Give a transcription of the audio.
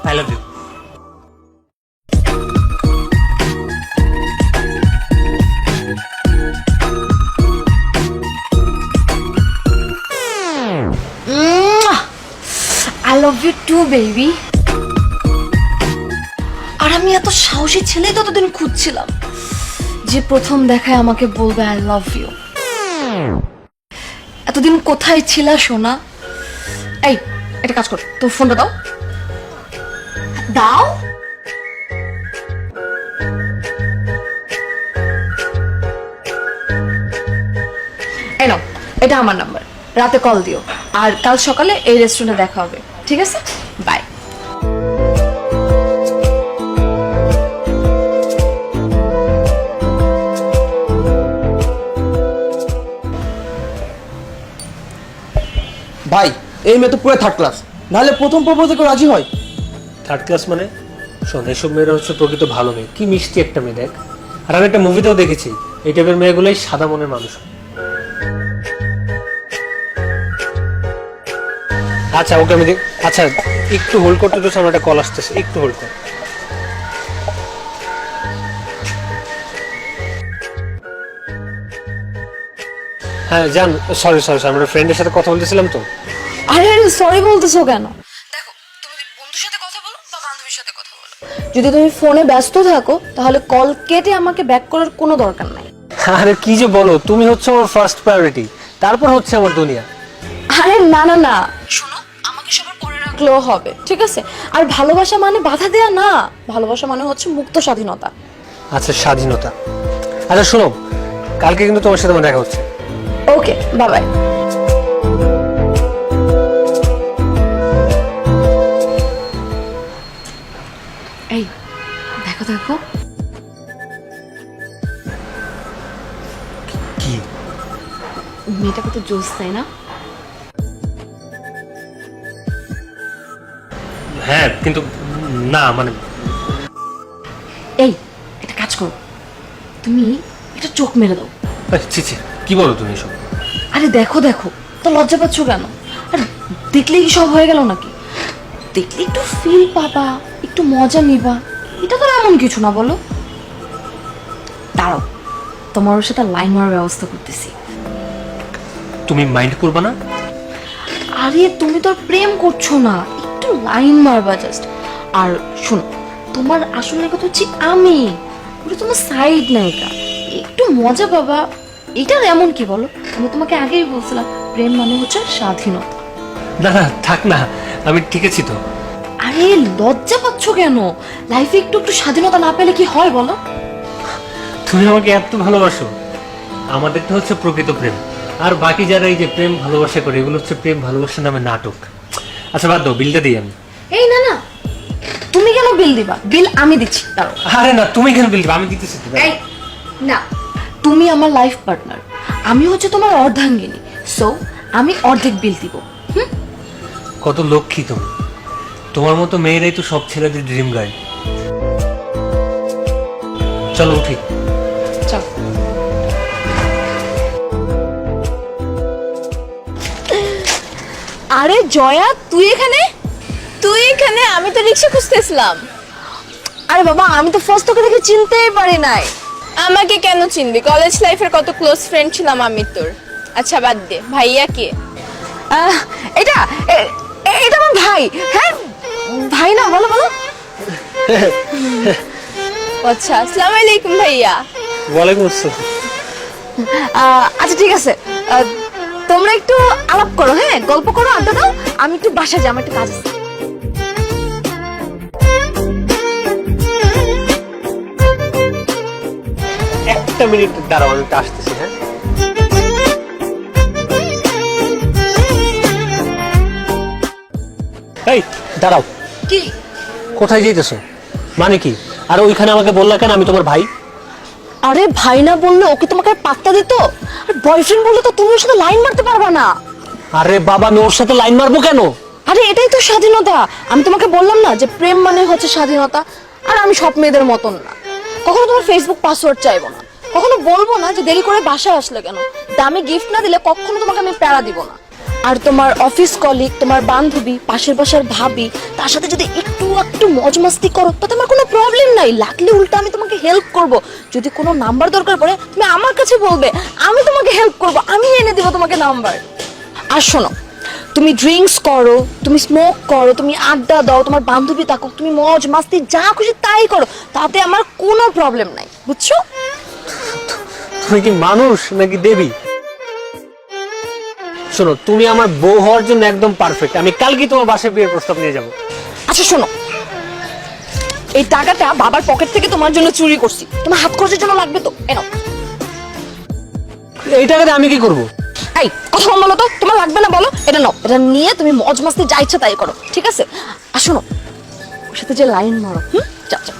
I love you. I love you too, baby. আর আমি এত সাহসী ছেলে ততদিন খুঁজছিলাম যে প্রথম দেখায় আমাকে বলবে আই লাভ ইউ। এতদিন কোথায় ছিলা সোনা? এই একটা কাজ কর, তোর ফোনটা দাও দাও। এই নাও, এটা আমার নাম্বার, রাতে কল দিও আর কাল সকালে এই রেস্টুরেন্টে দেখা হবে, ঠিক আছে? বাই। ভাই এই মেয়ে তো পুরো থার্ড ক্লাস, নাহলে প্রথম প্রপোজে কেউ রাজি হয়? থার্ড ক্লাস মানে? শোন, এইসব মেয়েরা হচ্ছে প্রকৃত ভালো মেয়ে, কি মিষ্টি একটা মেয়ে দেখ। আর আমি একটা মুভিতেও দেখেছি এই টাইপের মেয়েগুলোই সাদা মনের মানুষ। আচ্ছা ওকে আমি আচ্ছা একটু হোল্ড করতে তো, আমার একটা কল আসতেছে, একটু হোল্ড কর। হ্যাঁ জান, সরি সরি সরি, আমরা ফ্রেন্ডের সাথে কথা বলতেছিলাম তো। আরে আরে সরি বলতেছো কেন? দেখো, তুমি বন্ধুর সাথে কথা বলো বা বান্ধবীর সাথে কথা বলো, যদি তুমি ফোনে ব্যস্ত থাকো তাহলে কল কেটে আমাকে ব্যাক করার কোনো দরকার নাই। আরে কি যে বলো, তুমি হচ্ছে আমার ফার্স্ট প্রায়োরিটি, তারপর হচ্ছে আমার দুনিয়া। আরে না না না, শোনো, আমাকে সবার পরে রাখলেও হবে, ঠিক আছে? আর ভালোবাসা মানে বাধা দেয়া না, ভালোবাসা মানে হচ্ছে মুক্ত স্বাধীনতা। আচ্ছা স্বাধীনতা। আচ্ছা শোনো, কালকে কিন্তু তোমার সাথে আমার দেখা হচ্ছে। ওকে, বাই বাই। এই দেখো দেখো, কি? মেয়েটা কত জোস, তাই না? হ্যাঁ কিন্তু না মানে, এই একটা কাজ করো, তুমি একটা চোখ মেরে দাও। ছি ছি, কি বলো তুমি এসব? আরে দেখো দেখো, তো লজ্জা পাচ্ছ কেন? আর দেখলেই কি সব হয়ে গেল নাকি? দেখলে একটু ফিল পাবা, একটু মজা নিবা, এটা তো এমন কিছু না, বলো? দাঁড়াও, তোমার ওর সাথে লাইন মারার ব্যবস্থা করতেছি। তুমি মাইন্ড করবে না? আরে তুমি তো আর প্রেম করছো না, একটু লাইন মারবা জাস্ট। আর শোনো, তোমার আসল নায়িকা তো হচ্ছে আমি, ওটা তোমার সাইড নায়িকা, একটু মজা পাবা। এটা এমন কি বলো? আমি তোমাকে আগেই বলছিলাম প্রেম মানে হচ্ছে স্বাধীনতা। না না থাক না, আমি ঠিক আছি তো। আরে লজ্জা পাচ্ছ কেন? লাইফে একটু একটু স্বাধীনতা না পেলে কি হয় বলো? তুমি আমাকে এত ভালোবাসো, আমাদের তো হচ্ছে প্রকৃত প্রেম। আর বাকি যারা এই যে প্রেম ভালোবাসা করে, এগুলো হচ্ছে প্রেম ভালোবাসা নামে নাটক। আচ্ছা বাদ দাও, বিলটা দিই আমি। এই না না, তুমি কেন বিল দিবা? বিল আমি দিচ্ছি, দাঁড়াও। আরে না, তুমি কেন বিল দিবে? আমি দিতেছি তো। এই না, তুমি আমার লাইফ পার্টনার, আমি হচ্ছে তোমার অর্ধাঙ্গিনী, সো আমি অর্ধেক বিল দিব। কত লক্ষ্মী তুমি, তোমার মতো মেয়েরাই তো সব ছেলেদের ড্রিম গার্ল। চলো উঠি। চল। আরে জয়া, তুই এখানে? তুই এখানে? আমি তো রিক্সা খুঁজতেছিলাম। আরে বাবা, আমি তো ফার্স্ট তোকে দেখে চিনতেই পারি নাই। আমাকে কেন চিনবি? কলেজ লাইফের কত ক্লোজ ফ্রেন্ড ছিলাম আমি তোর। আচ্ছা বাদ দে, ভাইয়া কে? এটা এটা আমার ভাই। হ্যাঁ ভাই না, বলো বলো। আচ্ছা, আসসালামু আলাইকুম ভাইয়া। ওয়ালাইকুম আসসালাম। আচ্ছা ঠিক আছে, তোমরা একটু আলাপ করো, হ্যাঁ গল্প করো, আড্ডা দাও, আমি একটু বাসা যাই, আমার একটু কাজ আছে। একটা মিনিট দাঁড়াও, আমি একটু আসতেছি। হ্যাঁ এই দাঁড়াও। কি? কোথায় যাইতেছো? মানে কি? আর ওইখানে আমাকে বললা কেন আমি তোমার ভাই? আরে ভাই না বললে ওকে তোমাকে আর পাত্তা দিত? আর বয়ফ্রেন্ড বললে তো তুমি ওর সাথে লাইন মারতে পারবা না। আরে বাবা, আমি ওর সাথে লাইন মারবো কেন? আরে এটাই তো স্বাধীনতা। আমি তোমাকে বললাম না যে প্রেম মানে হচ্ছে স্বাধীনতা। আর আমি সব মেয়েদের মতন না, কখনো তোমার ফেসবুক পাসওয়ার্ড চাইবো না, কখনো বলবো না যে দেরি করে বাসায় আসলে কেন, দামি গিফট না দিলে কখনো তোমাকে আমি প্যারা দিব না। আর তোমার অফিস কলিগ, তোমার বান্ধবী, পাশের বাসার ভাবি, তার সাথে যদি একটু একটু মজ মাস্তি করো তাতে আমার কোনো প্রবলেম নাই। লাগলে উল্টা আমি তোমাকে হেল্প করব। যদি কোনো নাম্বার দরকার পড়ে তুমি আমার কাছে বলবে, আমি তোমাকে হেল্প করব, আমি এনে দেবো তোমাকে নাম্বার। আর শোনো, তুমি ড্রিঙ্কস করো, তুমি স্মোক করো, তুমি আড্ডা দাও, তোমার বান্ধবী থাকুক, তুমি মজ মাস্তি যা খুশি তাই করো, তাতে আমার কোনো প্রবলেম নাই, বুঝছো? তুমি কি মানুষ নাকি দেবী? শোনো, তুমি আমার বউ হওয়ার জন্য একদম পারফেক্ট। আমি কালকে তোমার বাসায় বিয়ের প্রস্তাব নিয়ে যাব। আচ্ছা শোনো, এই টাকাটা বাবার পকেট থেকে তোমার জন্য চুরি করছি, তোমার হাত খরচের জন্য লাগবে তো, এনো। এই টাকাতে আমি কি করব? এই কথা কম বলো তো, তোমার লাগবে না বলো, এটা নাও, এটা নিয়ে তুমি মজ মাস্তি যা ইচ্ছা তাই করো, ঠিক আছে? আর শোনো, ওর সাথে যে লাইন মারো, যাও যাও।